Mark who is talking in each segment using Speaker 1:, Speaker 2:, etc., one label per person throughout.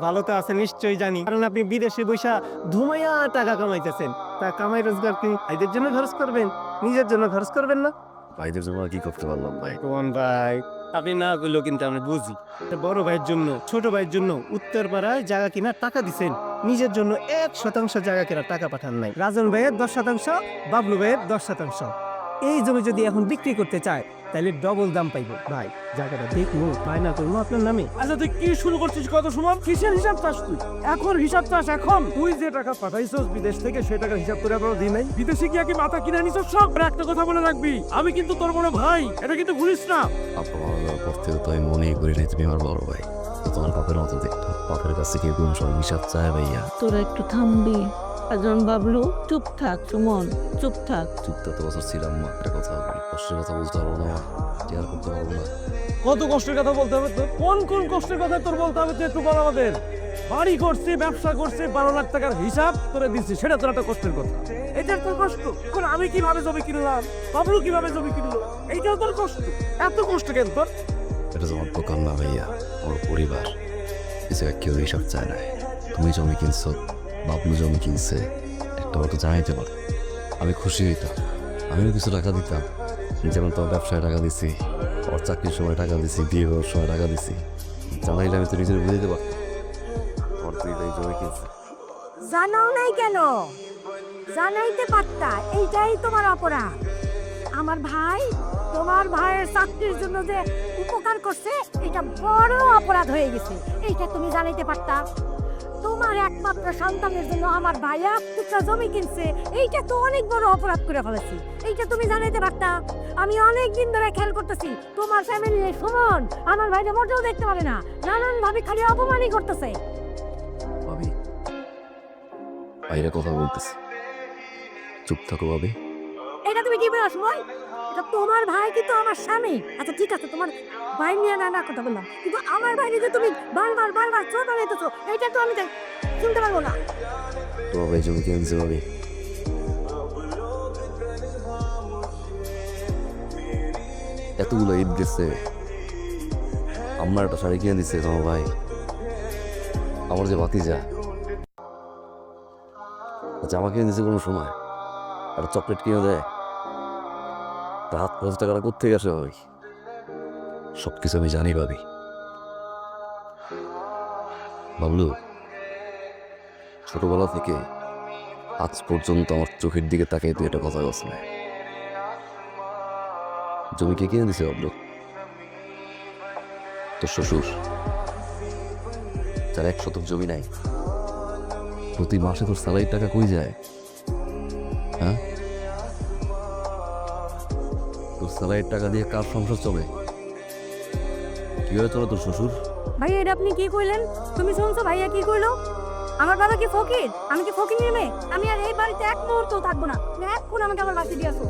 Speaker 1: ভালো তো আছে নিশ্চয়ই জানি, কারণ আপনি বিদেশে বৈশা ধুমাইয়া টাকা কামাইতেছেন। তা কামাই রোজগার কি ভাইদের জন্য খরচ করবেন, নিজের জন্য খরচ করবেন না?
Speaker 2: ভাইদের জন্য আর কি করতে পারলাম ভাই?
Speaker 1: কোন ভাই, আপনি না করলেও কিন্তু আমি বুঝি। তা বড় ভাইয়ের জন্য, ছোট ভাইয়ের জন্য উত্তরপাড়ায় জায়গা কিনা টাকা দিছেন, নিজের জন্য 1% জায়গা কেনার টাকা পাঠান নাই। রাজন ভাইয়ের 10%, বাবলু ভাইয়ের 10%। এই জমি যদি এখন বিক্রি করতে চায় তাহলে ডবল দাম পাইবো। ভাই জায়গাটা দেখবো, বায়না করবো আপনার নামে।
Speaker 3: আচ্ছা তুই কি শুরু করছিস কত সময়? কিসের হিসাব চাস তুই? এখন হিসাব চাস? এখন তুই যে টাকা পাঠাইছস বিদেশ থেকে সে টাকার হিসাব করে এখনো দিই নাই। বিদেশে গিয়ে কি মাথা কিনে নিছস সব? আর একটা কথা মনে রাখবি, আমি কিন্তু তোর বড় ভাই, এটা কিন্তু ভুলিস না।
Speaker 2: আপা মারা যাওয়ার পর থেকে তো আমি মনেই করি নাই তুমি আমার বড় ভাই। তো তোমার বাপের মতো দেখতো, বাপের কাছে গিয়ে কোন সব হিসাব চায় ভাইয়া?
Speaker 4: তোরা একটু থামবি? একজন বাবলু, চুপ থাক সুমন, চুপ থাক।
Speaker 2: চুপ তো এত বছর ছিলাম মা, একটা কথা হবে কষ্টের কথা বলতে পারবো না, শেয়ার করতে পারবো না।
Speaker 3: কত কষ্টের কথা বলতে হবে তোর? কোন কোন কষ্টের কথা তোর বলতে হবে তুই একটু বল আমাদের। বাড়ি করছি, ব্যবসা করছি, 12 লাখ টাকার হিসাব তোরে দিচ্ছি, সেটা তোর একটা কষ্টের কথা। এটা তোর কষ্ট? এখন আমি কিভাবে জমি কিনলাম, বাবলু কিভাবে জমি কিনলো, এইটাও তোর কষ্ট। এত কষ্ট কেন তোর?
Speaker 2: এটা তোমার দোকান না ভাইয়া, আমার পরিবার। কিছু কেউ হিসাব চায় না। তুমি জমি কিনছো, বাবলু জমি কিনছে, একটা তো জানাইতে পারো, আমি খুশি হইতাম। আমিও কিছু টাকা দিতাম, যেমন তোমার ব্যবসায় টাকা দিছি, ওর চাকরির সময় টাকা দিছি, বিয়ে হওয়ার সময় টাকা দিছি। জানাইলে আমি তো নিজের বুঝতে পারতাম ওর তুই এই জমি কিনছে।
Speaker 5: জানাও নাই কেন? জানাইতে পারতা, এইটাই তোমার অপরাধ। আমার ভাই তোমার ভাইয়ের চাকরির জন্য যে উপকার করছে, এটা বড় অপরাধ হয়ে গেছে। এইটা তুমি জানাইতে পারতা। তোমার একমাত্র সন্তানের জন্য আমার ভাই এক টুকরা জমি কিনছে, এইটা তো অনেক বড় অপরাধ করে ফেলেছি। এইটা তুমি জানাইতে পারতা। আমি অনেক দিন ধরে খেয়াল করতেছি তোমার ফ্যামিলি সুমন আমার ভাইটা মোটেও দেখতে পারে না, নানান ভাবে খালি অপমানই করতেছে।
Speaker 2: ভাবি, বাইরে কথা বলতেছি, চুপ থাকো ভাবি।
Speaker 5: এটা তুমি কি বলো সময়? এটা তোমার ভাই কিন্তু আমার স্বামী। আচ্ছা ঠিক আছে, তোমার ভাই নিয়ে না কথা বললাম, কিন্তু আমার ভাই যে তুমি বারবার বারবার ছোট নিতেছো, এটা তো আমি শুনতে পারবো না।
Speaker 2: তোমার ভাই জমি কিনছে ভাবি, এতগুলো ঈদ গেছে, আমার একটা শাড়ি কিনে দিচ্ছে তোমার ভাই। আমার যে ভাতিজা, জামা কিনে দিচ্ছে কোনো সময়, একটা চকলেট কিনে দেয়, তার হাত খরচ টাকাটা কোথেকে আসে ভাবি? সব কিছু আমি জানি ভাবি। বাবলু ছোটবেলা থেকে আজ পর্যন্ত আমার চোখের দিকে তাকাই তুই একটা কথা বলছ না। জমি কে কিনে দিছে বাবলু? তোর শ্বশুর, যার 1 শতক জমি নাই। প্রতি মাসে তোর স্যালারির টাকা কই যায়? হ্যাঁ, তোর স্যালারির টাকা দিয়ে কার সংসার চলে? কিভাবে চলে তোর শ্বশুর?
Speaker 5: ভাই এটা আপনি কি কইলেন? তুমি শুনছো ভাইয়া কি কইলো? আমার বাবা কি ফকির? আমি কি ফকির নেমে? আমি আর এই বাড়িতে এক মুহূর্ত থাকবো না। এখন আমাকে আমার বাড়িতে দিয়ে আসো।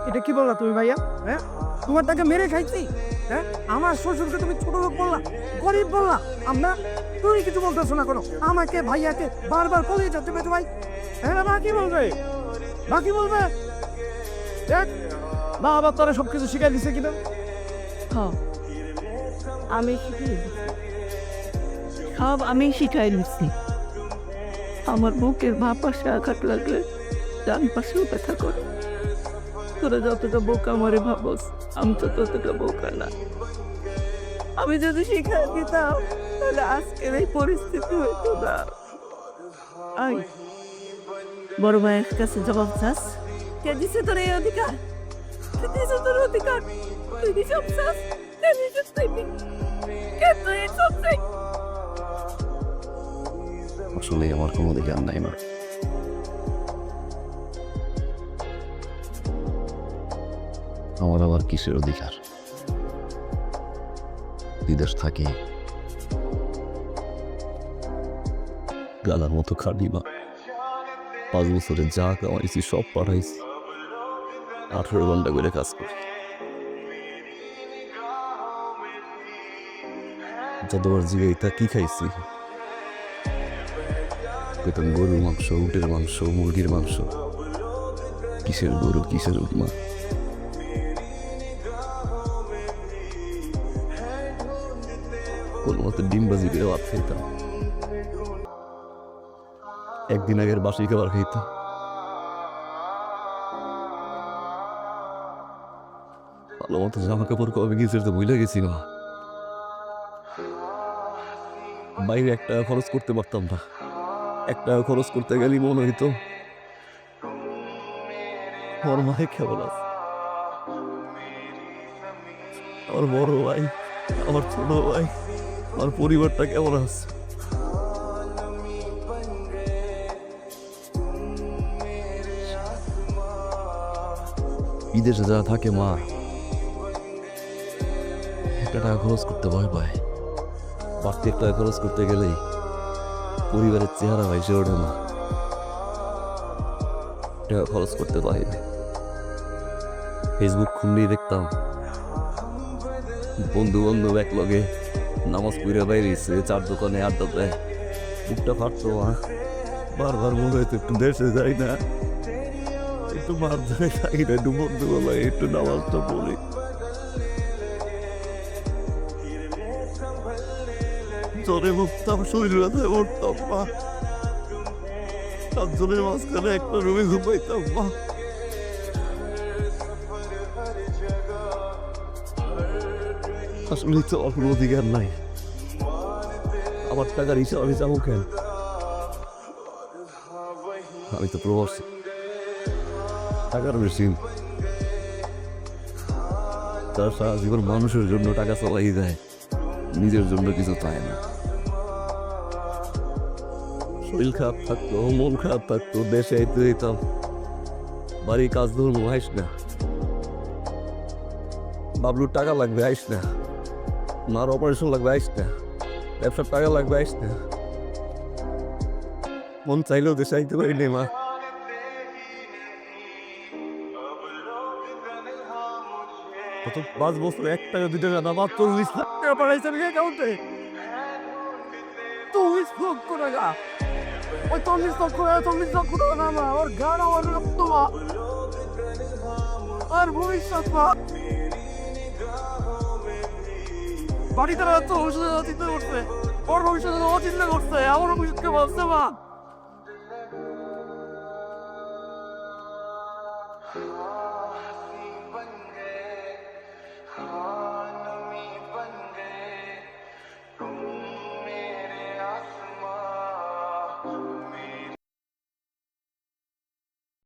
Speaker 3: এটা কি বললা তুমি ভাইয়া? হ্যাঁ, তোমার টাকা মেরে খাইছি? হ্যাঁ, আমার শ্বশুরকে তুমি ছোট লোক বললা, গরিব বললা। আমরা তুই কিছু বলতেছো না কোনো, আমাকে ভাইয়াকে বারবার বলেই যাচ্ছে বেতু ভাই। হ্যাঁ মা কি বলবে? মা কি বলবে? দেখ মা আবার তোরা সবকিছু শিখাই দিছে কিনা।
Speaker 4: আমি শিখিয়ে দিছি। সব আমি শিখাই দিচ্ছি। আমার বুকের বাঁ পাশে আঘাত লাগলে ডান পাশেও ব্যথা করে। তোরা যতটা বোকা আমারে ভাবস, আমি তো ততটা বোকা না। আমি যদি শিখাই দিতাম তাহলে আজকের এই পরিস্থিতি হইতো না। আই বড় ভাইয়ের কাছে জবাব চাস? কে দিছে তোর এই অধিকার? কে দিছে তোর অধিকার? তুই সব চাস? কে দিছে তুই? কে তুই সব চাই?
Speaker 2: আসলে আমার কোনো অধিকার নাই মা। আমার আবার কিসের অধিকার? বিদেশ থাকি, গালার মতো খাটি মা। 5 বছরে যা কামাইছি সব পাঠাইছি, 18 ঘন্টা করে কাজ করি। যতবার জিগাইতা কি খাইছি, পেতাম গরুর মাংস, উটের মাংস, মুরগির মাংস। কিসের গরু, কিসের উট মা? কোনো মতো ডিম বাজি করে ভাত খাইতাম। একদিন আগের বাসি খাবার খাইতাম। ভালো মতো জামা কাপড় কবে গেছে তো ভুলে গেছি না। বাইরে 1 টাকা খরচ করতে পারতাম না। 1 টাকা খরচ করতে গেলেই মনে হইতো আমার মায়ে কেমন আছে, আমার বড় ভাই, আমার ছোট ভাই, আমার পরিবারটা কেমন আছে। বিদেশে যারা থাকে মা 1 টাকা খরচ করতে ভয় পায়। বাড়তি 1 টাকা খরচ করতে গেলেই পরিবারের চেহারা ভাইসে ওঠে না। টাকা খরচ করতে পারি না। ফেসবুক খুললেই দেখতাম বন্ধু বান্ধব এক লগে নামাজ পড়ে বাইরেছে, 4 দোকানে আড্ডা দেয়। বুকটা ফাটতো মা, বারবার মনে হইতো একটু দেশে যাই না, একটু মার ধরে খাই না, একটু বন্ধু বলাই, একটু নামাজটা পড়ি। জ্বরে উঠতাম, শরীর ব্যথায় উঠতাম মা, 7 জনের মাঝখানে একটা রুমে ঘুমাইতাম মা। আসলে তো অল্প অধিকার নাই, আমার টাকার হিসাব আমি যাবো কেন? আমি তো প্রবাসী, টাকার বেশি। তার সারা জীবন মানুষের জন্য টাকা চালাই দেয়, নিজের জন্য কিছু চায় না। শরীর খারাপ থাকতো, মন খারাপ থাকতো, দেশে আইতে দিতাম, বাড়ি কাজ ধরবো, আইস না। বাবলুর টাকা লাগবে, আইস না। মার অপারেশন লাগবে, আইস না। ব্যবসার টাকা লাগবে, আইস না। মন চাইলেও দেশে আইতে পারি নে মা। কত 5 বছর 1 টাকা 2 টাকা না, মাত্র 40 লাখ টাকা পাঠাইছেন অ্যাকাউন্টে।
Speaker 3: 40 লক্ষ টাকা, ওই 40 লক্ষ টাকা, 40 লক্ষ টাকা না মা, ওর গান আমার রক্ত মা, আর ভবিষ্যৎ মা। বাড়িতে তো ভবিষ্যৎ চিন্তা করছে, ওর ভবিষ্যৎ চিন্তা করছে, আমার ভবিষ্যৎকে বলছে মা।